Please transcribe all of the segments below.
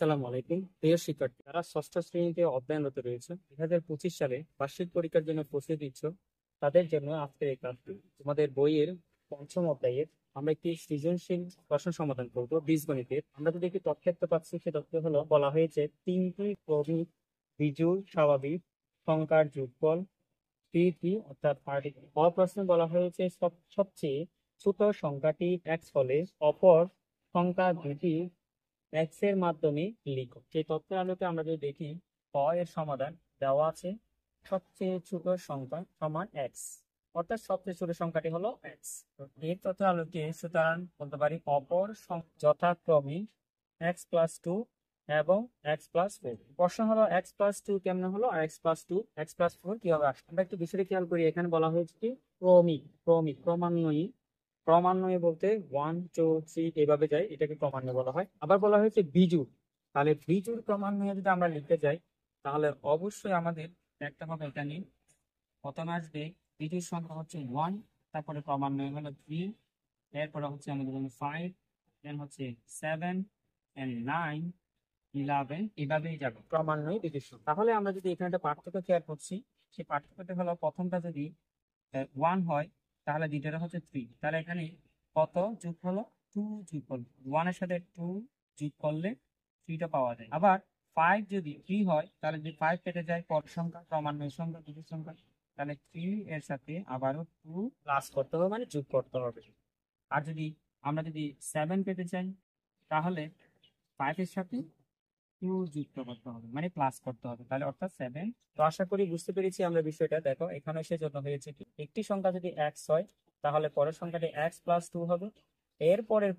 আসসালামু আলাইকুম প্রিয় শিক্ষার্থী, যারা ষষ্ঠ শ্রেণীতে অধ্যয়নরত রয়েছে 2025 সালে বার্ষিক পরীক্ষার জন্য প্রস্তুতি দিচ্ছ, তাদের জন্য আজকের এই ক্লাসটি। তোমাদের বইয়ের পঞ্চম অধ্যায়ের আমরা একটি সৃজনশীল প্রশ্ন সমাধান করবো বীজগণিতের। আমরা যদি একটি তথ্যার্থ পাচ্ছি, সে তথ্য হলো বলা হয়েছে তিনটি ক্রমিক বিজোড় স্বাভাবিক সংখ্যার যোগফল টি অর্থাৎ 30। প্রশ্নে বলা হয়েছে সবচেয়ে ছোট সংখ্যাটি এক্স হলে অপর সংখ্যা দুটি এক্স এর মাধ্যমে লিখো। সেই তথ্যের আলোকে আমরা যদি দেখি, এর সমাধান দেওয়া আছে সবচেয়ে ছোট সংখ্যা সমান এক্স, অর্থাৎ সবচেয়ে ছোট সংখ্যাটি হলো এক্স। এর তথ্যের আলোকে সুতরাং বলতে পারি অপর যথাক্রমে এক্স প্লাস টু এবং এক্স প্লাস ফোর। প্রশ্ন হলো এক্স প্লাস টু কেমন হলো আর x plus two x plus four কিভাবে আসবে। আমরা একটু বিষয়টি খেয়াল করি। এখানে বলা হয়েছে কি ক্রমান্বয়ী। ক্রমান্বয়ে বলতে 1 2 3 এভাবে যায়, এটাকে ক্রমান্বয় বলা হয়। আবার বলা হয়েছে বিজোড়। তাহলে বিজোড় ক্রমান্বয়ে যদি আমরা লিখতে যাই, তাহলে অবশ্যই আমাদের দেখতে হবে এখানে প্রথমে আসবে বিজোড় সংখ্যা হচ্ছে 1, তারপরে ক্রমান্বয় হলো 3, এরপরে হচ্ছে আমাদের 5, দেন হচ্ছে 7 and 9 11, এভাবেই যাবে ক্রমান্বয়ে বিজোড় সংখ্যা। তাহলে আমরা যদি এখানে একটা পার্থক্য খেয়াল করছি, সেই পার্থক্যটা হলো প্রথমটা যদি 1 হয়, তাহলে দ্বিতীয়টা হচ্ছে 3। তাহলে এখানে কত যোগ হলো? 2 যোগ হলো। 1 এর সাথে 2 যোগ করলে 3টা পাওয়া যায়। আবার 5 যদি 3 হয়, তাহলে যদি 5 কেটে যায় পর সংখ্যা, ক্রমান্বয় সংখ্যা, বিজোড় সংখ্যা, তাহলে 3 এর সাথে আবারও 2 প্লাস করতে হবে, মানে যোগ করতে হবে। আর যদি আমরা 7 পেতে চাই, তাহলে 5 এর সাথে 2 যুক্ত করতে হবে, মানে প্লাস করতে হবে, তাহলে অর্থাৎ 7। তো আশা করি বুঝতে পেরেছি আমরা বিষয়টা। দেখো এখানে সেজন্য হয়েছে কি, একটি সংখ্যা যদি এক্স হয়, তাহলে পরের সংখ্যাটি এক্স প্লাস টু হবে। এরপরের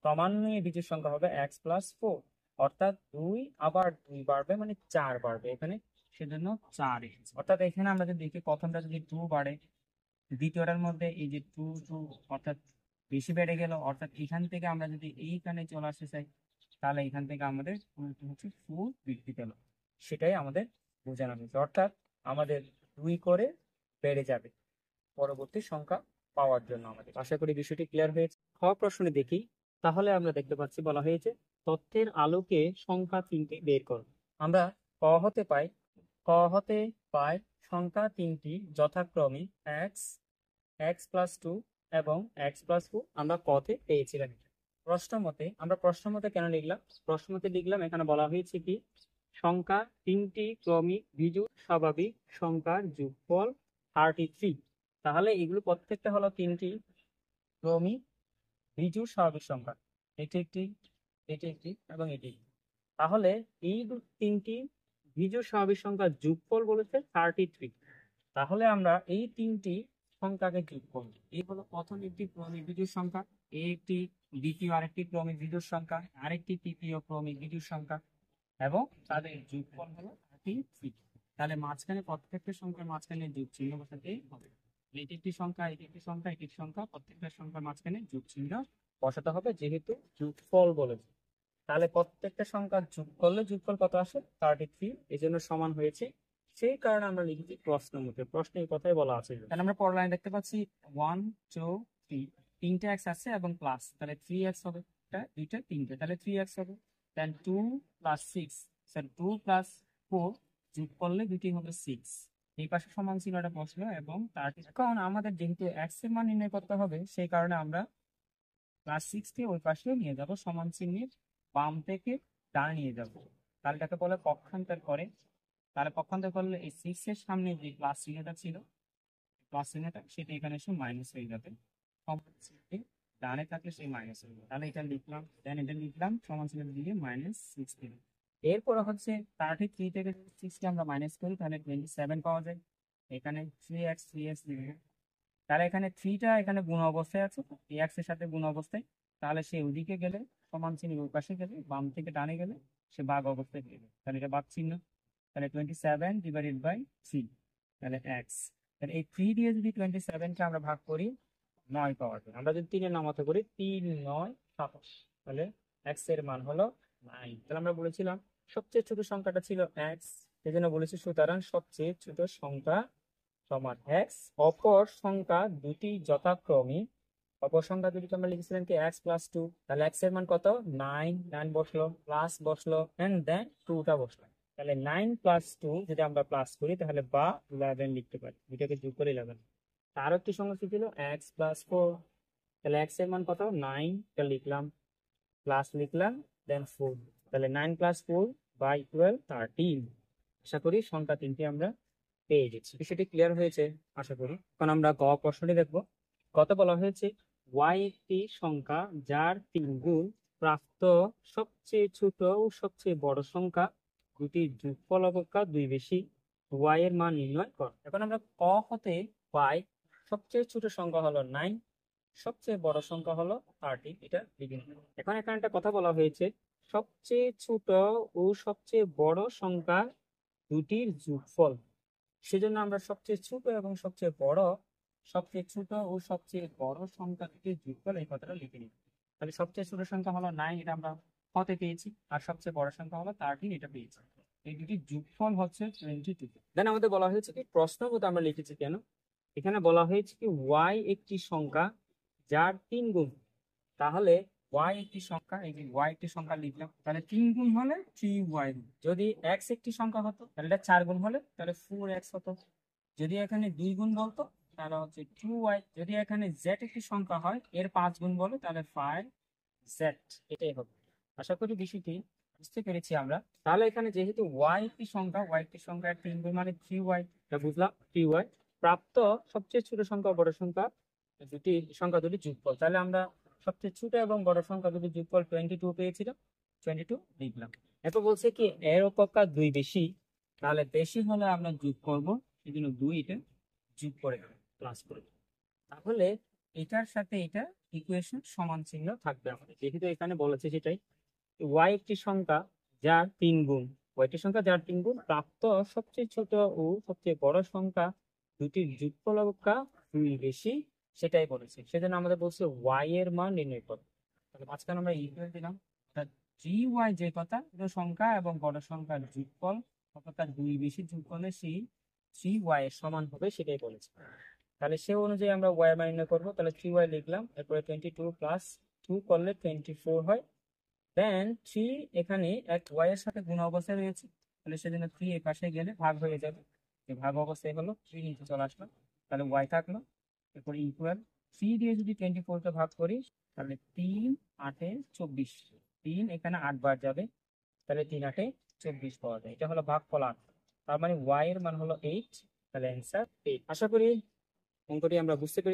ক্রমান্বয়ে বিজোড় সংখ্যা হবে এক্স প্লাস ফোর, অর্থাৎ 2 আবার 2 বাড়বে, মানে 4 বাড়বে এখানে, সেজন্য 4 এসেছে। অর্থাৎ এখানে আমরা যদি দেখি, প্রথমটা যদি 2 বাড়ে, দ্বিতীয়টার মধ্যে এই যে 2 2 অর্থাৎ বেশি বেড়ে গেল, অর্থাৎ এখান থেকে আমরা যদি এইখানে চলে আসতে চাই, তাহলে এখান থেকে আমাদের হচ্ছে 4 বৃদ্ধি পেল। সেটাই আমাদের বোঝানো হয়েছে, অর্থাৎ আমাদের 2 করে বেড়ে যাবে পরবর্তী সংখ্যা পাওয়ার জন্য। আমাদের আশা করি বিষয়টি ক্লিয়ার হয়েছে। প্রশ্নে দেখি, তাহলে আমরা দেখতে পাচ্ছি বলা হয়েছে তথ্যের আলোকে সংখ্যা তিনটি বের করো। আমরা ক হতে পাই সংখ্যা তিনটি যথাক্রমে এক্স, এক্স প্লাস টু এবং এক্স প্লাস ফোর। আমরা কতে পেয়েছিলাম। প্রশ্ন মতে কেন লিখলাম? প্রশ্ন মতে লিখলাম, এখানে বলা হয়েছে কি, সংখ্যা তিনটি ক্রমিক বিজোড় স্বাভাবিক সংখ্যার যোগফল 33। তাহলে এগুলো প্রত্যেকটা হলো তিনটি ক্রমিক বিজোড় স্বাভাবিক সংখ্যা। এটি একটি, এটি একটি এবং এটি। তাহলে এই তিনটি বিজোড় স্বাভাবিক সংখ্যার যোগফল বলেছে 33। তাহলে আমরা এই তিনটি সংখ্যাকে যোগ করব। এই হলো প্রথম একটি ক্রমিক বিজোড় সংখ্যা, এই একটি দ্বিতীয় আরেকটি ক্রমিক বিজোড় সংখ্যা, আরেকটি তৃতীয় ক্রমিক বিজোড় সংখ্যা, এবং তাদের যোগফল হলো 33। তাহলে মাঝখানে প্রত্যেকটা সংখ্যার মাঝখানে যোগ চিহ্ন বসাতে হবে। এটি একটি সংখ্যা, এটি একটি সংখ্যা, এটি একটি সংখ্যা, প্রত্যেকটা সংখ্যার মাঝখানে যোগ চিহ্ন বসাতে হবে, যেহেতু যোগফল বলেছে। তাহলে প্রত্যেকটা সংখ্যা যোগ করলে যোগফল কত আসে? 33। এই জন্য সমান হয়েছে। সেই কারণে আমরা লিখেছি প্রশ্ন মতে। প্রশ্নে এই কথাই বলা আছে। তাহলে আমরা পরের লাইনে দেখতে পাচ্ছি 1 2 3, তিনটে এক্স আছে এবং প্লাস, তাহলে 3x হবে। দুইটা তিনটে, তাহলে 3x হবে। দেন 2 প্লাস 6, স্যার 2 প্লাস 4 যোগ করলে দুটি হবে 6। এই পাশে সমান চিহ্নটা বসলো এবং তার এখন আমাদের যেহেতু এক্স এর মান নির্ণয় করতে হবে, সেই কারণে আমরা প্লাস 6 কে ওই পাশেও নিয়ে যাব, সমান চিহ্নের বাম থেকে ডানে নিয়ে যাব। তাহলে এটাকে বলে পক্ষান্তর করে। তাহলে পক্ষান্তর করলে এই 6 এর সামনে যে প্লাস চিহ্নটা ছিল, প্লাস চিহ্নটা, সেটা এখানে এসে মাইনাস হয়ে যাবে। সমান চিহ্নে ডানে থাকলে সেই মাইনাস হয়ে যাবে। তাহলে এটা লিখলাম, দেন এটা লিখলাম, সমান চিহ্ন দিয়ে -6 দিলাম। এরপর হচ্ছে 33 থেকে 6 কে আমরা মাইনাস করি, তাহলে 27 পাওয়া যায়। এখানে 3x লিখবো। তাহলে এখানে 3টা এখানে গুণ অবস্থায় আছে, এক্স এর সাথে গুণ অবস্থায়। তাহলে সে ওদিকে গেলে, সমান চিহ্ন ওই পাশে গেলে, বাম থেকে ডানে গেলে সে ভাগ অবস্থায় গেলে, তাহলে এটা ভাগ চিহ্ন। তাহলে 27/3, তাহলে এক্স। তাহলে এই 3 দিয়ে যদি 27কে আমরা ভাগ করি, 9 পাওয়া যায়। আমরা যদি 3 এর নামাতে করি, 3 9 27, তাহলে এক্স এর মান হলো 9। তাহলে আমরা বলেছিলাম সবচেয়ে ছোট সংখ্যাটা ছিল এক্স, এই জন্য বলেছি সুতরাং সবচেয়ে ছোট সংখ্যা সমান এক্স। অপর সংখ্যা দুটি যথাক্রমে অপর সংখ্যা দুটিকে আমরা লিখেছিলাম কি x+2, তাহলে x এর মান কত 9, 9 বসলো, প্লাস বসলো, এন্ড দেন 2টা বসলো। তাহলে 9+2 যদি আমরা প্লাস করি তাহলে বা 11 লিখতে পারি, দুটাকে যোগ করে 11। তার একটি সংখ্যা কি ছিল x+4, তাহলে x এর মান কত 9, এটা লিখলাম, প্লাস লিখলাম, দেন 4, তাহলে 9+4/12 13। আশা করি সংখ্যা তিনটি আমরা পেয়ে গেছি। বিষয়টি ক্লিয়ার হয়েছে আশা করি। এখন আমরা গ প্রশ্নটি দেখব। কত বলা হয়েছে y একটি সংখ্যা যার 3 গুণ, প্রাপ্ত সবচেয়ে ছোট ও সবচেয়ে বড় সংখ্যা দুটির যোগফল অপেক্ষা 2 বেশি, y এর মান নির্ণয় কর। এখন আমরা ক হতে y সবচেয়ে ছোট সংখ্যা হলো 9, সবচেয়ে বড় সংখ্যা হলো 13, এটা লিখে নিই। এখন এখানে একটা কথা বলা হয়েছে সবচেয়ে ছোট ও সবচেয়ে বড় সংখ্যা দুটির যোগফল। সেজন্য আমরা সবচেয়ে ছোট এবং সবচেয়ে বড় সংখ্যা দুটির যোগফল এই কথাটা লিখে নিই। তাহলে সবচেয়ে ছোট সংখ্যা হলো 9, এটা আমরা হতে পেয়েছি, আর সবচেয়ে বড় সংখ্যা হলো 13, এটা পেয়েছি। এই দুটির যোগফল হচ্ছে 22। দেন আমাদের বলা হয়েছে কি প্রশ্নবোধ আমরা লিখেছি কেন, এখানে বলা হয়েছে কি y একটি সংখ্যা যার 3 গুণ, তাহলে y একটি সংখ্যা, এই যে y একটি সংখ্যা লিখলাম, তাহলে 3 গুণ হলে 3y, যদি x একটি সংখ্যা হতো তাহলে এটা 4 গুণ হলে তাহলে 4x হতো, যদি এখানে 2 গুণ বলতো তাহলে হচ্ছে 2y, যদি এখানে z একটি সংখ্যা হয় এর 5 গুণ বলে তাহলে 5z, এটাই হবে। আশা করি বিষয়টি বুঝতে পেরেছি আমরা। তাহলে এখানে যেহেতু y একটি সংখ্যা 3 গুণ মানে 3y, এটা বুঝলাম 3y, প্রাপ্ত সবচেয়ে ছোট সংখ্যা বড় সংখ্যা দুটি যোগফল, তাহলে আমরা সবচেয়ে ছোট এবং বড় সংখ্যা দুটি যোগফল 22 পেয়েছিলাম, 22 লিখলাম। এরপর বলছে কি এর অপেক্ষা 2 বেশি, তাহলে বেশি হলে আমরা যোগ করব, এই জন্য 2 এটা যোগ করে প্লাস করে, তাহলে এটার সাথে এটা ইকুয়েশন সমান চিহ্ন থাকবে আমাদের, যেহেতু এখানে বলেছে সেটাই। y একটি সংখ্যা যার 3 গুণ, প্রাপ্ত সবচেয়ে ছোট ও সবচেয়ে বড় সংখ্যা দুটির যোগফল অপেক্ষা 2 বেশি, সেটাই বলেছে। সেজন্য আমাদের বলছে y এর মান নির্ণয় করো। তাহলে মাঝখানে আমরা ইকুয়াল দিলাম, gy যে কথা, ছোট সংখ্যা এবং বড় সংখ্যার যোগফল অপেক্ষা 2 বেশি যোগ করলে সেই 3y এর সমান হবে, সেটাই বলেছে। তাহলে সে অনুযায়ী আমরা y এর মান নির্ণয় করবো, তাহলে 3y লিখলাম, এরপরে 22 প্লাস 2 করলে 24 হয়, দেন 3 এখানে এক y এর সাথে গুণ অবস্থায় রয়েছে, তাহলে সেজন্য 3 এই পাশে গেলে ভাগ হয়ে যাবে, এই ভাগ অবস্থায় হলো 3 নিচে চলে আসলো, তাহলে y থাকলো, এরপরে ইকুয়াল 3 দিয়ে যদি 24 কে ভাগ করি তাহলে 3 8 এ 24, 3 এখানে 8 বার যাবে, তাহলে 3 8 এ 24 পাওয়া যায়, এটা হলো ভাগফল 8, তার মানে y এর মান হলো 8, তাহলে অ্যান্সার 8। আশা করি অঙ্কটি আমরা বুঝতে পেরেছি।